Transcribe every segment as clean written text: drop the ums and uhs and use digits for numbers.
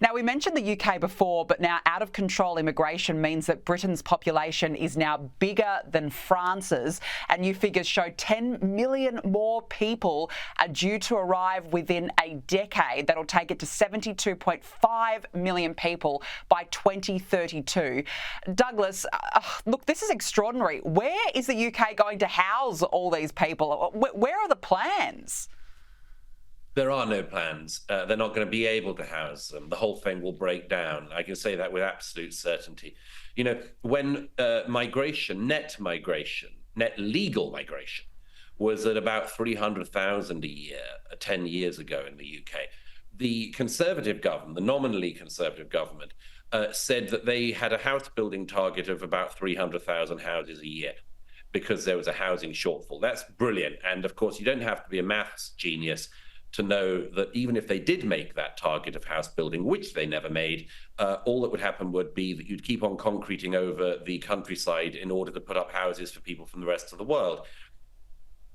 Now, we mentioned the UK before, but now out of control immigration means that Britain's population is now bigger than France's, and new figures show 10 million more people are due to arrive within a decade. That'll take it to 72.5 million people by 2032. Douglas, look, this is extraordinary. Where is the UK going to house all these people? Where are the plans? There are no plans. They're not going to be able to house them. The whole thing will break down. I can say that with absolute certainty. You know, when net legal migration was at about 300,000 a year 10 years ago in the UK, the Conservative government, the nominally Conservative government, said that they had a house building target of about 300,000 houses a year because there was a housing shortfall. That's brilliant. And of course, you don't have to be a maths genius to know that even if they did make that target of house building, which they never made, all that would happen would be that you'd keep on concreting over the countryside in order to put up houses for people from the rest of the world.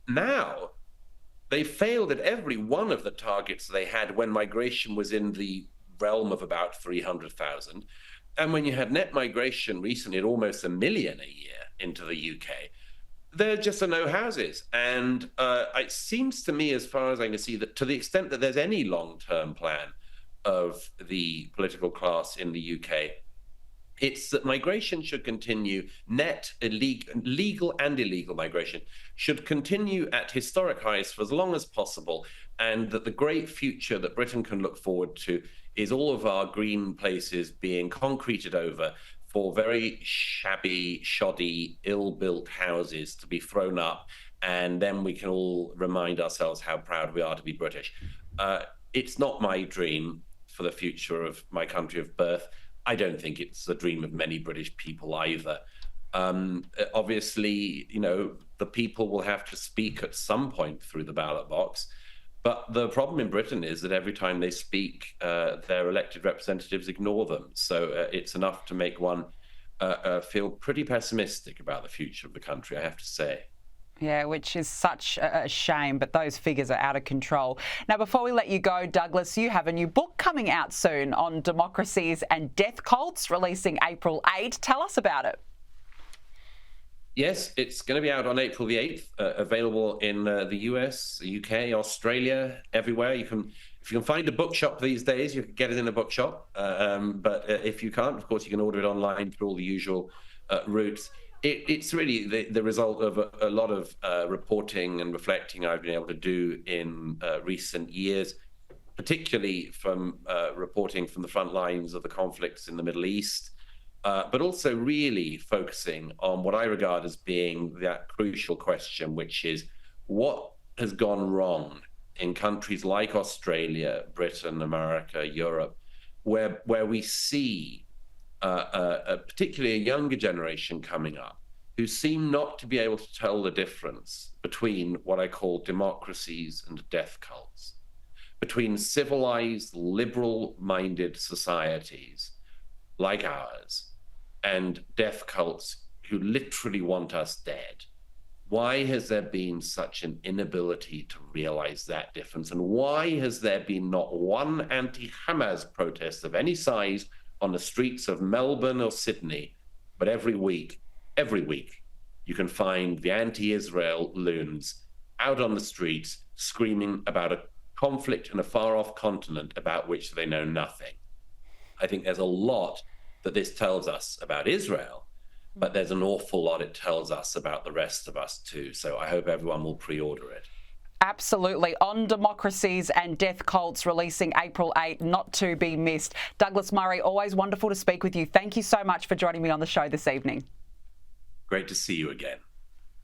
Now, they failed at every one of the targets they had when migration was in the realm of about 300,000. And when you had net migration recently at almost 1 million a year into the UK, there just are no houses. And it seems to me, as far as I can see, that to the extent that there's any long-term plan of the political class in the UK, it's that migration should continue, legal and illegal migration should continue at historic highs for as long as possible, and that the great future that Britain can look forward to is all of our green places being concreted over for very shabby, shoddy, ill-built houses to be thrown up, and then we can all remind ourselves how proud we are to be British. It's not my dream for the future of my country of birth. I don't think it's the dream of many British people either. Obviously, you know, the people will have to speak at some point through the ballot box. But the problem in Britain is that every time they speak, their elected representatives ignore them. So it's enough to make one feel pretty pessimistic about the future of the country, I have to say. Yeah, which is such a shame, but those figures are out of control. Now, before we let you go, Douglas, you have a new book coming out soon on democracies and death cults, releasing April 8. Tell us about it. Yes, it's going to be out on April the 8th, available in the US, the UK, Australia, everywhere. If you can find a bookshop these days, you can get it in a bookshop. But if you can't, of course, you can order it online through all the usual routes. It's really the result of a lot of reporting and reflecting I've been able to do in recent years, particularly from reporting from the front lines of the conflicts in the Middle East. But also really focusing on what I regard as being that crucial question, which is what has gone wrong in countries like Australia, Britain, America, Europe, where we see particularly a younger generation coming up who seem not to be able to tell the difference between what I call democracies and death cults, between civilized, liberal-minded societies like ours and death cults who literally want us dead. Why has there been such an inability to realize that difference? And why has there been not one anti-Hamas protest of any size on the streets of Melbourne or Sydney, but every week, you can find the anti-Israel loons out on the streets screaming about a conflict in a far-off continent about which they know nothing? I think there's a lot that this tells us about Israel, but there's an awful lot it tells us about the rest of us too. So I hope everyone will pre-order it. Absolutely. On democracies and death cults, releasing April 8, not to be missed. Douglas Murray, always wonderful to speak with you. Thank you so much for joining me on the show this evening. Great to see you again.